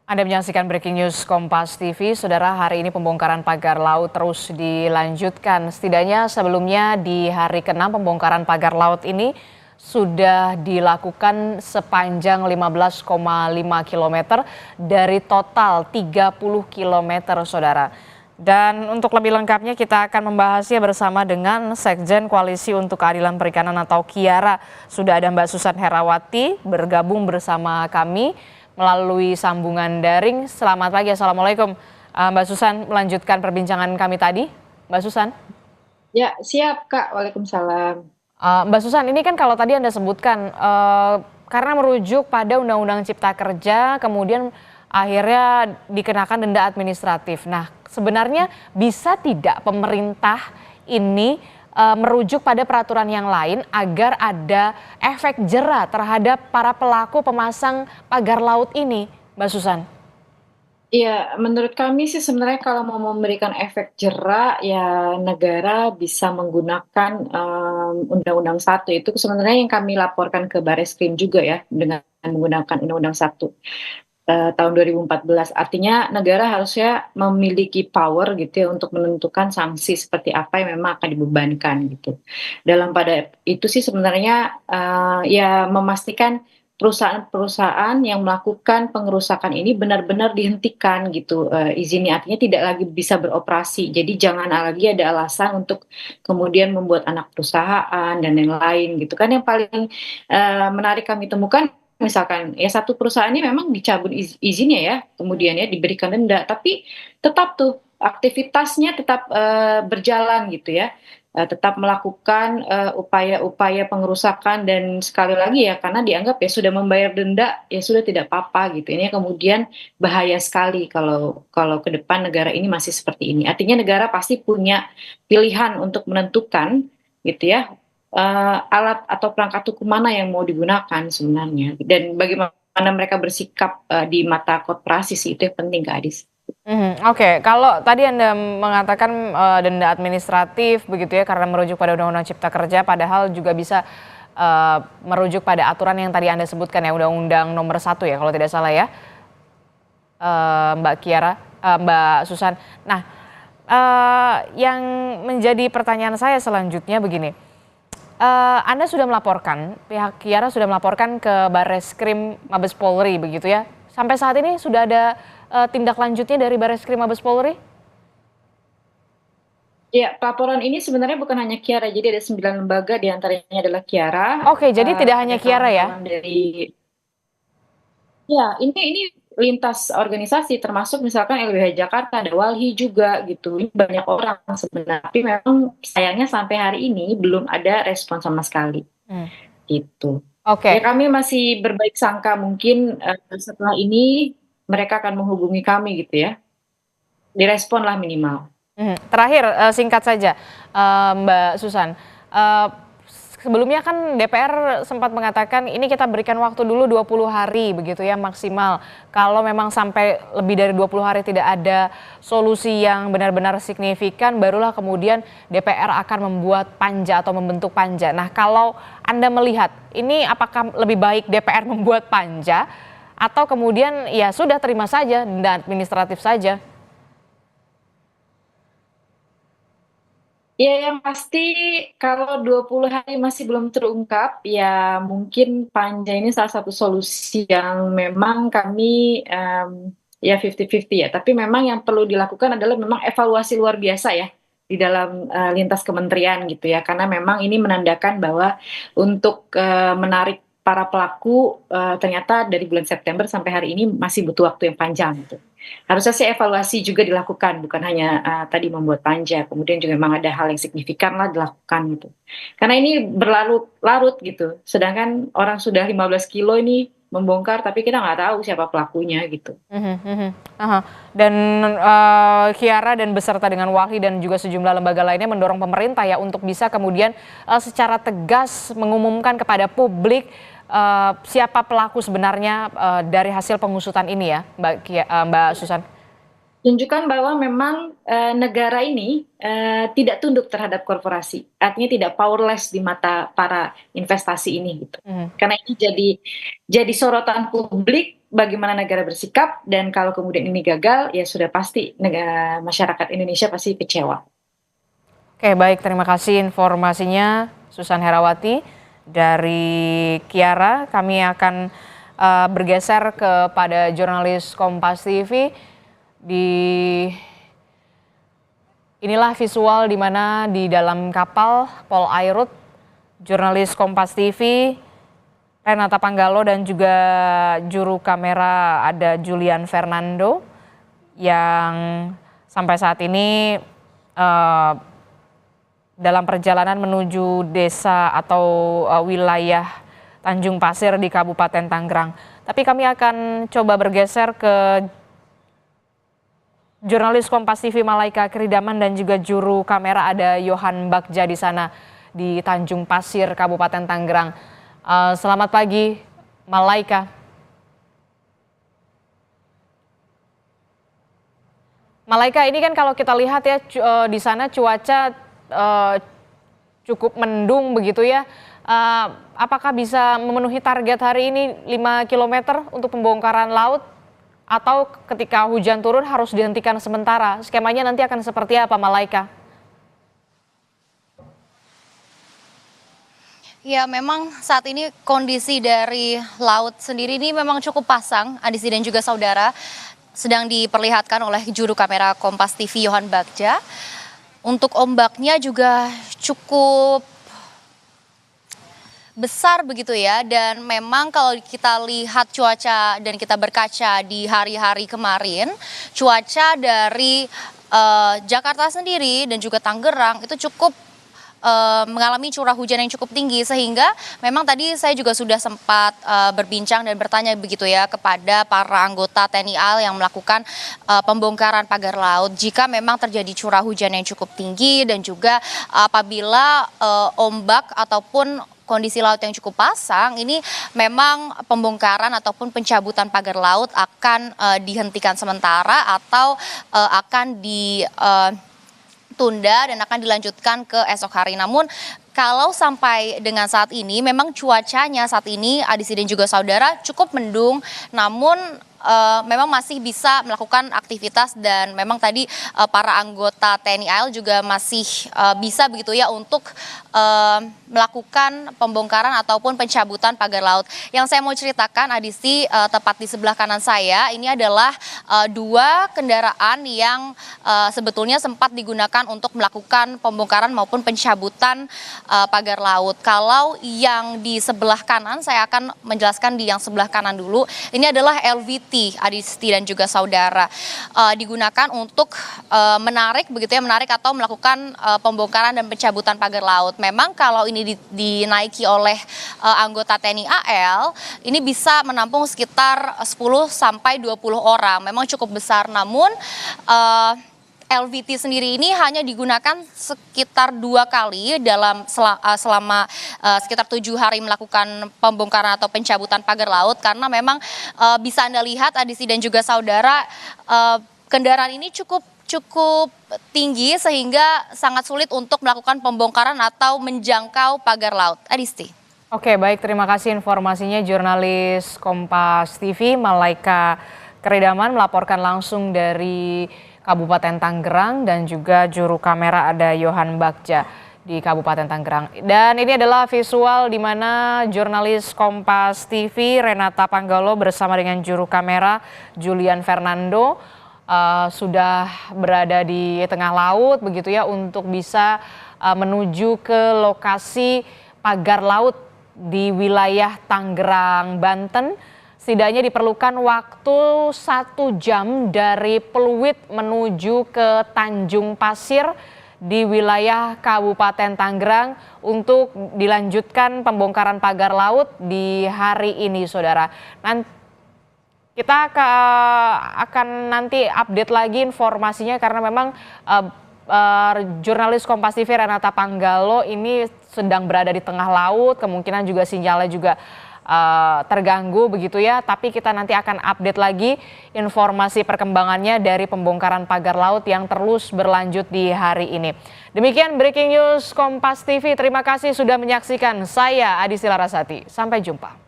Anda menyaksikan Breaking News Kompas TV. Saudara, hari ini pembongkaran pagar laut terus dilanjutkan. Setidaknya sebelumnya di hari ke-6 pembongkaran pagar laut ini sudah dilakukan sepanjang 15,5 km dari total 30 km, Saudara. Dan untuk lebih lengkapnya kita akan membahasnya bersama dengan Sekjen Koalisi untuk Keadilan Perikanan atau KIARA. Sudah ada Mbak Susan Herawati bergabung bersama kami melalui sambungan daring. Selamat pagi, Assalamualaikum. Mbak Susan, melanjutkan perbincangan kami tadi. Mbak Susan. Ya, siap Kak. Waalaikumsalam. Mbak Susan, ini kan kalau tadi Anda sebutkan, karena merujuk pada Undang-Undang Cipta Kerja, kemudian akhirnya dikenakan denda administratif. Nah, sebenarnya bisa tidak pemerintah ini merujuk pada peraturan yang lain agar ada efek jera terhadap para pelaku pemasang pagar laut ini, Mbak Susan? Iya, menurut kami sih sebenarnya kalau mau memberikan efek jera, ya negara bisa menggunakan, Undang-Undang 1 itu sebenarnya yang kami laporkan ke Bareskrim juga ya, dengan menggunakan Undang-Undang 1, tahun 2014. Artinya negara harusnya memiliki power gitu ya untuk menentukan sanksi seperti apa yang memang akan dibebankan gitu. Dalam pada itu sih sebenarnya, ya memastikan perusahaan-perusahaan yang melakukan pengerusakan ini benar-benar dihentikan gitu, izinnya, artinya tidak lagi bisa beroperasi. Jadi jangan lagi ada alasan untuk kemudian membuat anak perusahaan dan yang lain gitu kan. Yang paling, menarik kami temukan misalkan ya satu perusahaan ini memang dicabut izinnya ya, kemudian ya diberikan denda, tapi tetap tuh aktivitasnya tetap, berjalan gitu ya, tetap melakukan, upaya-upaya pengerusakan dan sekali lagi ya karena dianggap ya sudah membayar denda, ya sudah tidak apa-apa gitu. Ini kemudian bahaya sekali kalau kalau ke depan negara ini masih seperti ini. Artinya negara pasti punya pilihan untuk menentukan gitu ya, alat atau perangkat hukum mana yang mau digunakan sebenarnya dan bagaimana mereka bersikap, di mata korporasi sih itu yang penting Kak Adis. Oke. Kalau tadi Anda mengatakan, denda administratif begitu ya karena merujuk pada Undang-Undang Cipta Kerja, padahal juga bisa, merujuk pada aturan yang tadi Anda sebutkan ya, Undang-Undang Nomor 1 ya kalau tidak salah ya, Mbak Kiara, Mbak Susan. Nah, yang menjadi pertanyaan saya selanjutnya begini, Anda sudah melaporkan, pihak Kiara sudah melaporkan ke Barreskrim Mabes Polri begitu ya. Sampai saat ini sudah ada, tindak lanjutnya dari Barreskrim Mabes Polri? Ya, pelaporan ini sebenarnya bukan hanya Kiara, jadi ada 9 lembaga di antaranya adalah Kiara, Oke, jadi tidak ada hanya Kiara ya? kawan-kawan dari ya, ini lintas organisasi termasuk misalkan LBH Jakarta, ada Walhi juga gitu, ini banyak orang sebenarnya, tapi memang sayangnya sampai hari ini belum ada respon sama sekali, Mmm, gitu. Ya oke. kami masih berbaik sangka mungkin, setelah ini mereka akan menghubungi kami gitu ya, diresponlah minimal. Terakhir, singkat saja, Mbak Susan, eee, sebelumnya kan DPR sempat mengatakan ini kita berikan waktu dulu 20 hari begitu ya maksimal. Kalau memang sampai lebih dari 20 hari tidak ada solusi yang benar-benar signifikan, barulah kemudian DPR akan membuat panja atau membentuk panja. Nah, kalau Anda melihat ini apakah lebih baik DPR membuat panja atau kemudian ya sudah terima saja denda administratif saja? Ya yang pasti kalau 20 hari masih belum terungkap, ya mungkin panja ini salah satu solusi yang memang kami, ya 50-50 ya, tapi memang yang perlu dilakukan adalah memang evaluasi luar biasa ya, di dalam, lintas kementerian gitu ya. Karena memang ini menandakan bahwa untuk, menarik para pelaku, ternyata dari bulan September sampai hari ini masih butuh waktu yang panjang gitu. Harusnya sih evaluasi juga dilakukan, bukan hanya, tadi membuat panja, kemudian juga memang ada hal yang signifikan lah dilakukan gitu. Karena ini berlarut-larut gitu, sedangkan orang sudah 15 kilo ini membongkar, tapi kita nggak tahu siapa pelakunya gitu. Mhm mhm, ah. Dan, Kiara dan beserta dengan Walhi dan juga sejumlah lembaga lainnya mendorong pemerintah ya untuk bisa kemudian, secara tegas mengumumkan kepada publik, siapa pelaku sebenarnya, dari hasil pengusutan ini ya, Mbak Susan? Tunjukkan bahwa memang, negara ini, tidak tunduk terhadap korporasi, artinya tidak powerless di mata para investasi ini gitu. Mhm. Karena ini jadi sorotan publik, bagaimana negara bersikap, dan kalau kemudian ini gagal, ya sudah pasti masyarakat Indonesia pasti kecewa. Oke, baik, terima kasih informasinya Susan Herawati dari Kiara. Kami akan bergeser kepada jurnalis Kompas TV. Inilah visual di mana di dalam kapal Pol Airut, jurnalis Kompas TV Renata Panggalo dan juga juru kamera ada Julian Fernando yang sampai saat ini dalam perjalanan menuju desa atau wilayah Tanjung Pasir di Kabupaten Tangerang. Tapi kami akan coba bergeser ke jurnalis Kompas TV Malaika Kridaman dan juga juru kamera ada Yohan Bagja di sana di Tanjung Pasir, Kabupaten Tangerang. Selamat pagi, Malaika. Malaika, ini kan kalau kita lihat ya di sana cuaca cukup mendung begitu ya. Apakah bisa memenuhi target hari ini 5 km untuk pembongkaran laut? Atau ketika hujan turun harus dihentikan sementara? Skemanya nanti akan seperti apa, Malaika? Ya, memang saat ini kondisi dari laut sendiri ini memang cukup pasang, Adisi dan juga saudara. Sedang diperlihatkan oleh juru kamera Kompas TV Yohan Bagja. Untuk ombaknya juga cukup besar begitu ya, dan memang kalau kita lihat cuaca dan kita berkaca di hari-hari kemarin, cuaca dari Jakarta sendiri dan juga Tangerang itu cukup mengalami curah hujan yang cukup tinggi, sehingga memang tadi saya juga sudah sempat berbincang dan bertanya begitu ya kepada para anggota TNI AL yang melakukan pembongkaran pagar laut jika memang terjadi curah hujan yang cukup tinggi dan juga apabila ombak ataupun kondisi laut yang cukup pasang, ini memang pembongkaran ataupun pencabutan pagar laut akan dihentikan sementara atau akan ditunda dan akan dilanjutkan ke esok hari. Namun kalau sampai dengan saat ini memang cuacanya saat ini Adisi dan juga saudara cukup mendung, namun memang masih bisa melakukan aktivitas dan memang tadi para anggota TNI AL juga masih bisa begitu ya untuk melakukan pembongkaran ataupun pencabutan pagar laut. Yang saya mau ceritakan Adisi, tepat di sebelah kanan saya ini adalah dua kendaraan yang sebetulnya sempat digunakan untuk melakukan pembongkaran maupun pencabutan pagar laut. Kalau yang di sebelah kanan, saya akan menjelaskan di yang sebelah kanan dulu. Ini adalah LVT Adisti dan juga saudara, digunakan untuk menarik begitu ya, menarik atau melakukan pembongkaran dan pencabutan pagar laut. Memang kalau ini dinaiki oleh anggota TNI AL, ini bisa menampung sekitar 10 sampai 20 orang. Memang cukup besar, namun LVT sendiri ini hanya digunakan sekitar 2 kali selama sekitar 7 hari melakukan pembongkaran atau pencabutan pagar laut, karena memang bisa Anda lihat Adisi dan juga saudara, kendaraan ini cukup tinggi sehingga sangat sulit untuk melakukan pembongkaran atau menjangkau pagar laut. Adisti. Oke, baik, terima kasih informasinya jurnalis Kompas TV Malaika Kridaman melaporkan langsung dari Kabupaten Tangerang dan juga juru kamera ada Yohan Bagja di Kabupaten Tangerang. Dan ini adalah visual di mana jurnalis Kompas TV Renata Panggalo bersama dengan juru kamera Julian Fernando sudah berada di tengah laut begitu ya untuk bisa menuju ke lokasi pagar laut di wilayah Tangerang, Banten. Setidaknya diperlukan waktu 1 jam dari Pluit menuju ke Tanjung Pasir di wilayah Kabupaten Tangerang untuk dilanjutkan pembongkaran pagar laut di hari ini, saudara. Kita akan nanti update lagi informasinya karena memang jurnalis Kompas TV Renata Panggalo ini sedang berada di tengah laut, kemungkinan juga sinyalnya juga terganggu begitu ya, tapi kita nanti akan update lagi informasi perkembangannya dari pembongkaran pagar laut yang terus berlanjut di hari ini. Demikian breaking news Kompas TV, terima kasih sudah menyaksikan. Saya Adisi Larasati, sampai jumpa.